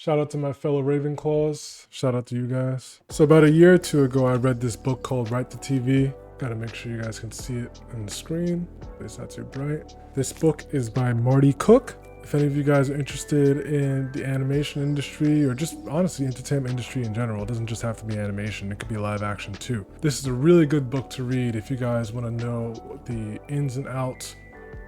Shout out to my fellow Ravenclaws. Shout out to you guys. So about a year or two ago, I read this book called Write to TV. Gotta make sure you guys can see it on the screen. It's not too bright. This book is by Marty Cook. If any of you guys are interested in the animation industry or just honestly entertainment industry in general, it doesn't just have to be animation, it could be live action too. This is a really good book to read if you guys want to know the ins and outs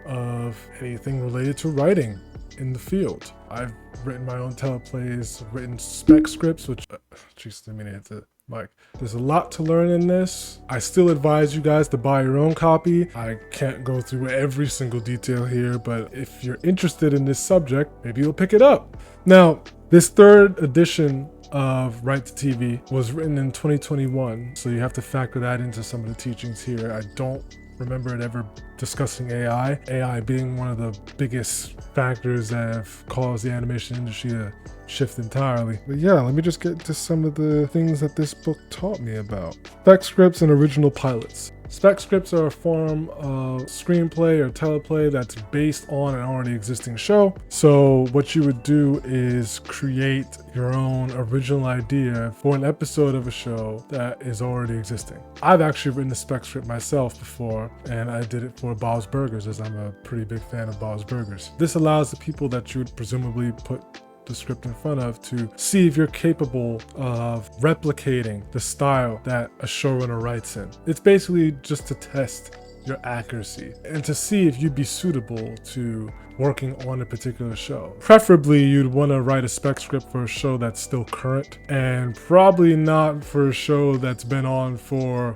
of anything related to writing in the field. I've written my own teleplays, written spec scripts, which, jeez, I mean, hit the mic. There's a lot to learn in this. I still advise you guys to buy your own copy. I can't go through every single detail here, but if you're interested in this subject, maybe you'll pick it up. Now, this third edition of Write to TV was written in 2021, so you have to factor that into some of the teachings here. I don't remember it ever discussing AI being one of the biggest factors that have caused the animation industry to shift entirely. But yeah, let me just get to some of the things that this book taught me about. Spec scripts and original pilots. Spec scripts are a form of screenplay or teleplay that's based on an already existing show. So what you would do is create your own original idea for an episode of a show that is already existing. I've actually written a spec script myself before, and I did it for Bob's Burgers, as I'm a pretty big fan of Bob's Burgers. This allows the people that you would presumably put the script in front of to see if you're capable of replicating the style that a showrunner writes in. It's basically just to test your accuracy and to see if you'd be suitable to working on a particular show. Preferably, you'd want to write a spec script for a show that's still current, and probably not for a show that's been on for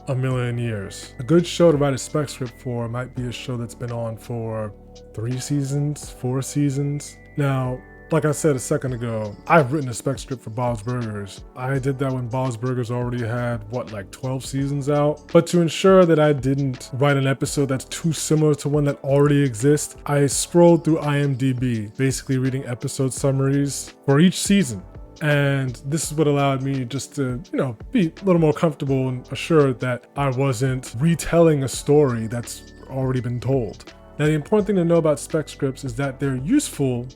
a million years. A good show to write a spec script for might be a show that's been on for 3 seasons, 4 seasons. Now, like I said a second ago, I've written a spec script for Bob's Burgers. I did that when Bob's Burgers already had, 12 seasons out? But to ensure that I didn't write an episode that's too similar to one that already exists, I scrolled through IMDb, basically reading episode summaries for each season. And this is what allowed me just to, be a little more comfortable and assured that I wasn't retelling a story that's already been told. Now, the important thing to know about spec scripts is that they're useful,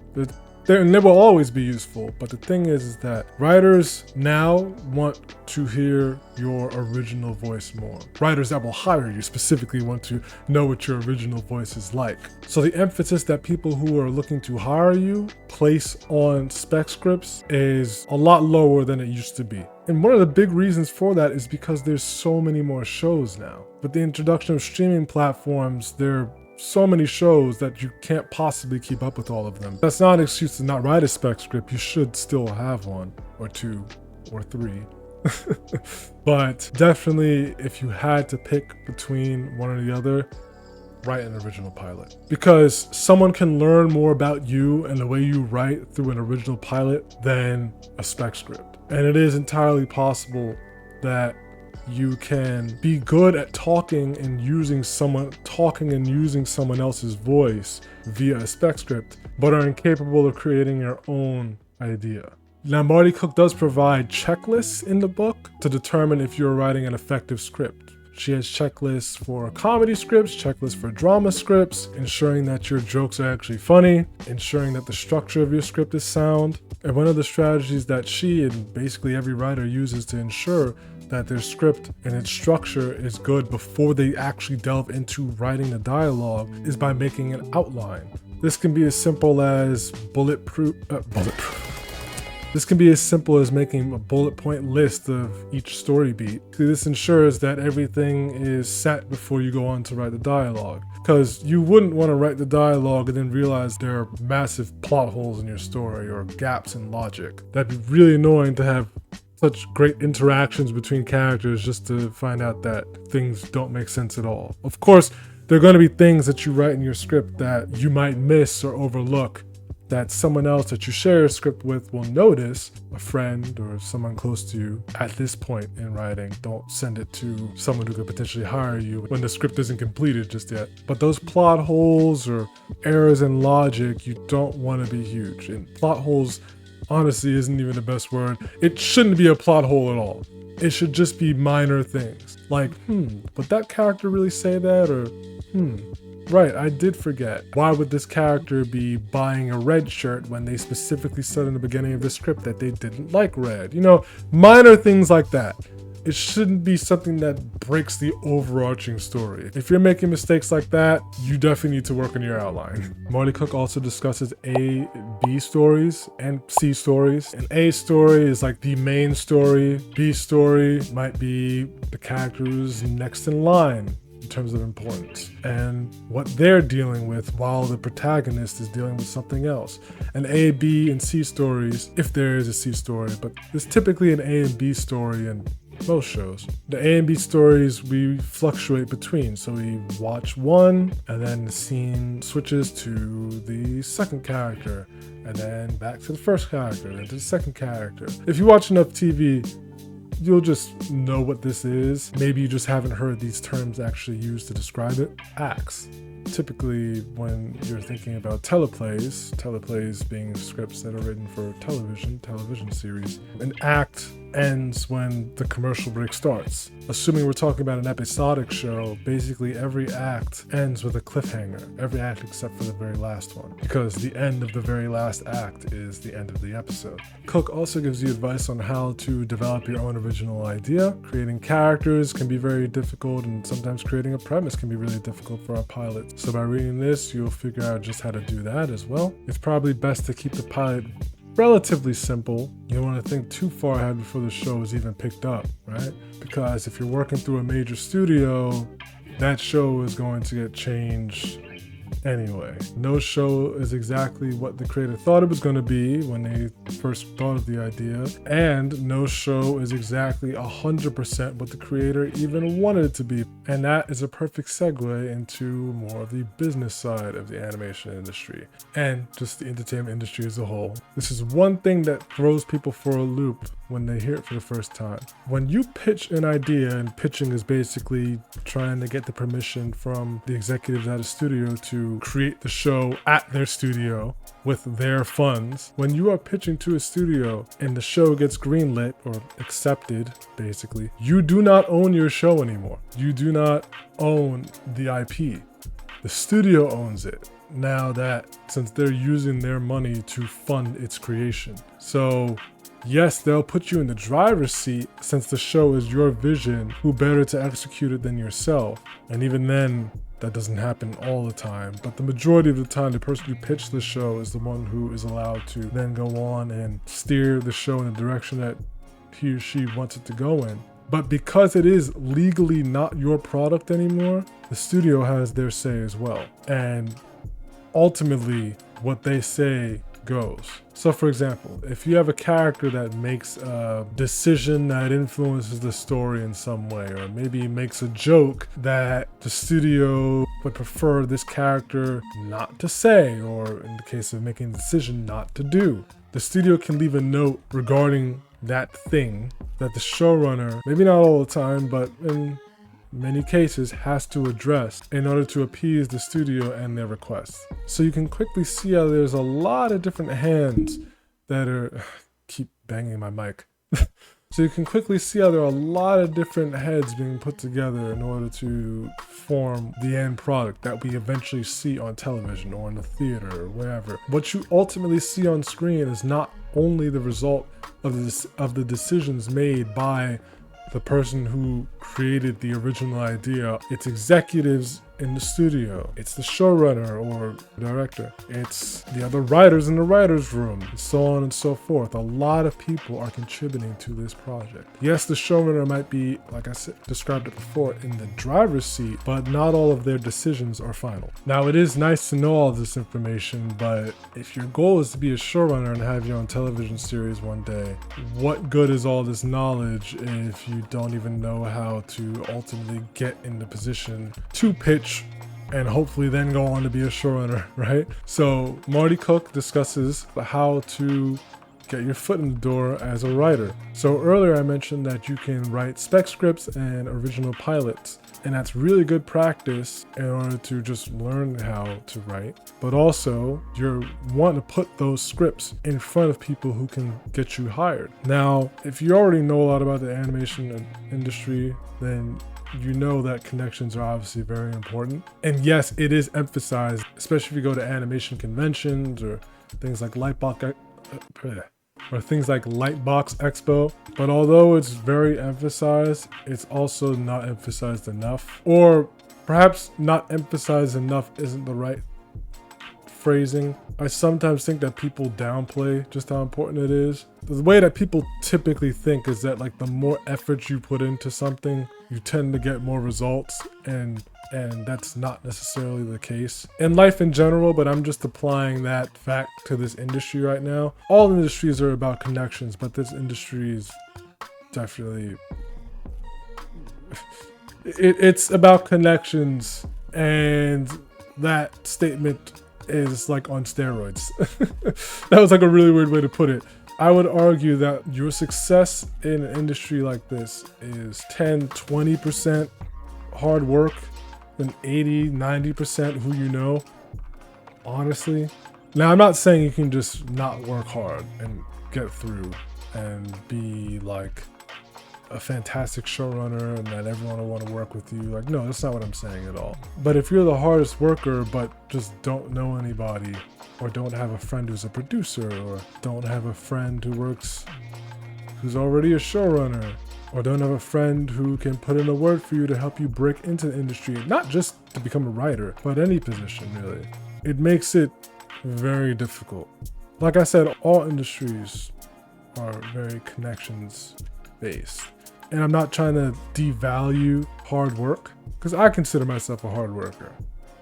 and they will always be useful, but the thing is that writers now want to hear your original voice more. Writers that will hire you specifically want to know what your original voice is like. So the emphasis that people who are looking to hire you place on spec scripts is a lot lower than it used to be. And one of the big reasons for that is because there's so many more shows now. With the introduction of streaming platforms, there so many shows that you can't possibly keep up with all of them. That's not an excuse to not write a spec script. You should still have one or 2 or 3. But definitely, if you had to pick between one or the other, write an original pilot. Because someone can learn more about you and the way you write through an original pilot than a spec script. And it is entirely possible that you can be good at talking and using someone else's voice via a spec script, but are incapable of creating your own idea. Now, Marty Cook does provide checklists in the book to determine if you're writing an effective script. She has checklists for comedy scripts, checklists for drama scripts, ensuring that your jokes are actually funny, ensuring that the structure of your script is sound. And one of the strategies that she and basically every writer uses to ensure that their script and its structure is good before they actually delve into writing the dialogue is by making an outline. This can be as simple as This can be as simple as making a bullet point list of each story beat. This ensures that everything is set before you go on to write the dialogue. Because you wouldn't want to write the dialogue and then realize there are massive plot holes in your story or gaps in logic. That'd be really annoying to have such great interactions between characters just to find out that things don't make sense at all. Of course, there are going to be things that you write in your script that you might miss or overlook that someone else that you share a script with will notice, a friend or someone close to you at this point in writing. Don't send it to someone who could potentially hire you when the script isn't completed just yet. But those plot holes or errors in logic, you don't want to be huge. And plot holes honestly isn't even the best word. It shouldn't be a plot hole at all. It should just be minor things like, would that character really say that? Or, right, I did forget. Why would this character be buying a red shirt when they specifically said in the beginning of the script that they didn't like red? You know, minor things like that. It shouldn't be something that breaks the overarching story. If you're making mistakes like that, you definitely need to work on your outline. Marty Cook also discusses A, B stories and C stories. An A story is like the main story. B story might be the character who's next in line in terms of importance and what they're dealing with while the protagonist is dealing with something else. And A, B, and C stories, if there is a C story, but there's typically an A and B story in most shows. The A and B stories we fluctuate between, so we watch one and then the scene switches to the second character and then back to the first character, then to the second character. If you watch enough TV, you'll just know what this is. Maybe you just haven't heard these terms actually used to describe it. Acts. Typically, when you're thinking about teleplays being scripts that are written for television series, an act ends when the commercial break starts. Assuming we're talking about an episodic show, basically every act ends with a cliffhanger. Every act except for the very last one, because the end of the very last act is the end of the episode. Cook also gives you advice on how to develop your own original idea. Creating characters can be very difficult, and sometimes creating a premise can be really difficult for our pilots. So by reading this, you'll figure out just how to do that as well. It's probably best to keep the pilot relatively simple. You don't want to think too far ahead before the show is even picked up, right? Because if you're working through a major studio, that show is going to get changed anyway. No show is exactly what the creator thought it was going to be when they first thought of the idea, and no show is exactly 100% what the creator even wanted it to be. And that is a perfect segue into more of the business side of the animation industry and just the entertainment industry as a whole. This is one thing that throws people for a loop when they hear it for the first time. When you pitch an idea, and pitching is basically trying to get the permission from the executives at a studio to create the show at their studio with their funds. When you are pitching to a studio and the show gets greenlit or accepted, basically, you do not own your show anymore. You do not own the IP. The studio owns it. Now that, since they're using their money to fund its creation. So yes, they'll put you in the driver's seat since the show is your vision. Who better to execute it than yourself? And even then, that doesn't happen all the time. But the majority of the time, the person who pitched the show is the one who is allowed to then go on and steer the show in the direction that he or she wants it to go in. But because it is legally not your product anymore, the studio has their say as well. And ultimately, what they say goes. So for example, if you have a character that makes a decision that influences the story in some way, or maybe makes a joke that the studio would prefer this character not to say, or in the case of making a decision not to do, the studio can leave a note regarding that thing that the showrunner, maybe not all the time, but in many cases, has to address in order to appease the studio and their requests. So you can quickly see how there's a lot of different hands that are, keep banging my mic. So you can quickly see how there are a lot of different heads being put together in order to form the end product that we eventually see on television or in the theater or wherever. What you ultimately see on screen is not only the result of the decisions made by the person who created the original idea. It's executives in the studio, it's the showrunner or director, it's the other writers in the writer's room, and so on and so forth. A lot of people are contributing to this project. Yes, the showrunner might be, like I said, described it before, in the driver's seat, but not all of their decisions are final. Now, it is nice to know all this information, but if your goal is to be a showrunner and have your own television series one day, what good is all this knowledge if you don't even know how to ultimately get in the position to pitch and hopefully then go on to be a showrunner, right? So Marty Cook discusses how to get your foot in the door as a writer. So earlier I mentioned that you can write spec scripts and original pilots, and that's really good practice in order to just learn how to write. But also you're wanting to put those scripts in front of people who can get you hired. Now, if you already know a lot about the animation industry, then you know that connections are obviously very important. And yes, it is emphasized, especially if you go to animation conventions or things like Lightbox Expo. But although it's very emphasized, it's also not emphasized enough. Or perhaps not emphasized enough isn't the right phrasing. I sometimes think that people downplay just how important it is. The way that people typically think is that like the more effort you put into something, you tend to get more results, and that's not necessarily the case in life in general, but I'm just applying that fact to this industry right now. All industries are about connections, but this industry is definitely it's about connections, and that statement is like on steroids. That was like a really weird way to put it. I would argue that your success in an industry like this is 10-20% hard work and 80-90% who you know, honestly. Now, I'm not saying you can just not work hard and get through and be like a fantastic showrunner and that everyone will want to work with you. Like, no, that's not what I'm saying at all. But if you're the hardest worker but just don't know anybody, or don't have a friend who's a producer, or don't have a friend who's already a showrunner, or don't have a friend who can put in a word for you to help you break into the industry, not just to become a writer, but any position really, it makes it very difficult. Like I said, all industries are very connections based. And I'm not trying to devalue hard work, because I consider myself a hard worker.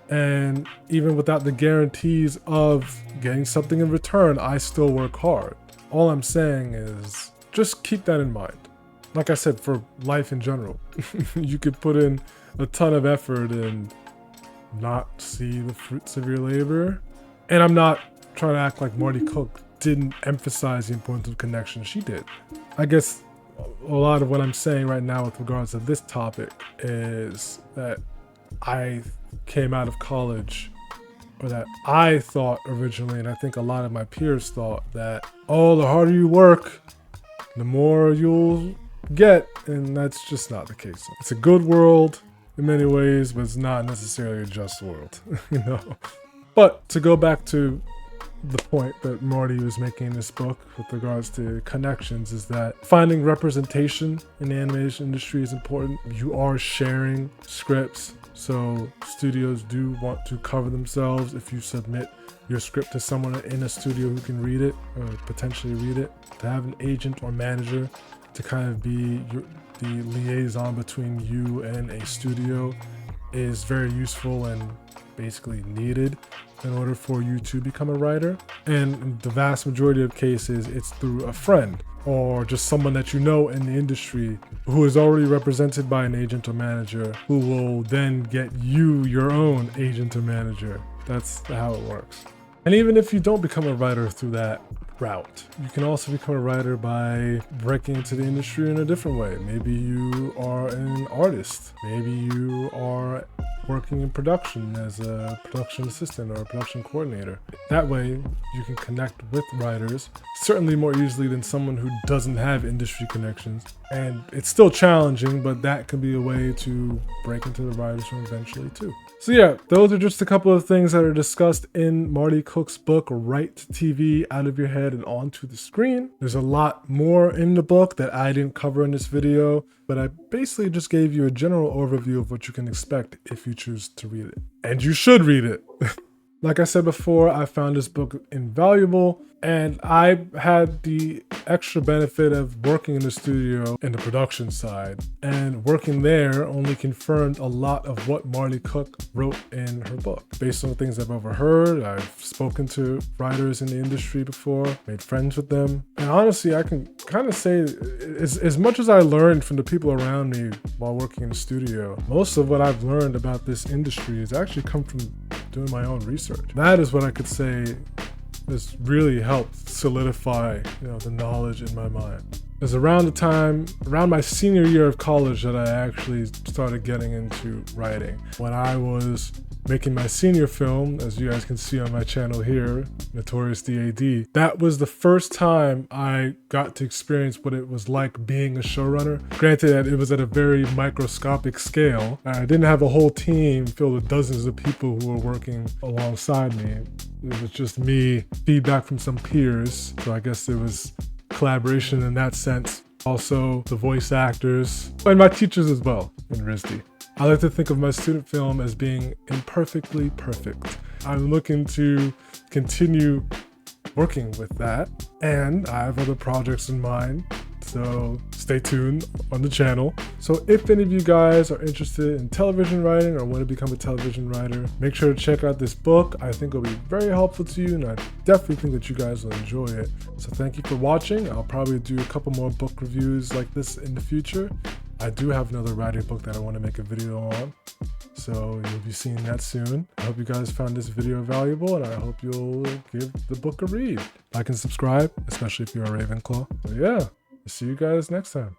And even without the guarantees of getting something in return, I still work hard. All I'm saying is just keep that in mind. Like I said, for life in general, you could put in a ton of effort and not see the fruits of your labor. And I'm not trying to act like Marty Cook didn't emphasize the importance of connection. She did. I guess a lot of what I'm saying right now with regards to this topic is that I came out of college, or that I thought originally, and I think a lot of my peers thought, that, oh, the harder you work, the more you'll get, and that's just not the case. It's a good world in many ways, but it's not necessarily a just world, you know? But to go back to the point that Marty was making in this book with regards to connections, is that finding representation in the animation industry is important. You are sharing scripts, so studios do want to cover themselves if you submit your script to someone in a studio who can read it, or potentially read it. To have an agent or manager to kind of be the liaison between you and a studio is very useful and basically needed in order for you to become a writer. And in the vast majority of cases, it's through a friend or just someone that you know in the industry who is already represented by an agent or manager, who will then get you your own agent or manager. That's how it works. And even if you don't become a writer through that route, you can also become a writer by breaking into the industry in a different way. Maybe you are an artist. Maybe you are working in production as a production assistant or a production coordinator. That way you can connect with writers, certainly more easily than someone who doesn't have industry connections. And it's still challenging, but that can be a way to break into the writers' room eventually too. So yeah, those are just a couple of things that are discussed in Marty Cook's book, Write TV, Out of Your Head and Onto the Screen. There's a lot more in the book that I didn't cover in this video, but I basically just gave you a general overview of what you can expect if you choose to read it. And you should read it. Like I said before, I found this book invaluable, and I had the extra benefit of working in the studio in the production side, and working there only confirmed a lot of what Marty Cook wrote in her book. Based on things I've overheard, I've spoken to writers in the industry before, made friends with them, and honestly, I can kind of say as much as I learned from the people around me while working in the studio, most of what I've learned about this industry has actually come from doing my own research. That is what I could say has really helped solidify, the knowledge in my mind. It was around my senior year of college that I actually started getting into writing. When I was making my senior film, as you guys can see on my channel here, Notorious DAD, that was the first time I got to experience what it was like being a showrunner. Granted that it was at a very microscopic scale. I didn't have a whole team filled with dozens of people who were working alongside me. It was just me, feedback from some peers. So I guess there was collaboration in that sense. Also the voice actors and my teachers as well in RISD. I like to think of my student film as being imperfectly perfect. I'm looking to continue working with that, and I have other projects in mind, so stay tuned on the channel. So if any of you guys are interested in television writing or want to become a television writer, make sure to check out this book. I think it'll be very helpful to you, and I definitely think that you guys will enjoy it. So thank you for watching. I'll probably do a couple more book reviews like this in the future. I do have another writing book that I want to make a video on, so you'll be seeing that soon. I hope you guys found this video valuable, and I hope you'll give the book a read. Like and subscribe, especially if you're a Ravenclaw. So yeah, I'll see you guys next time.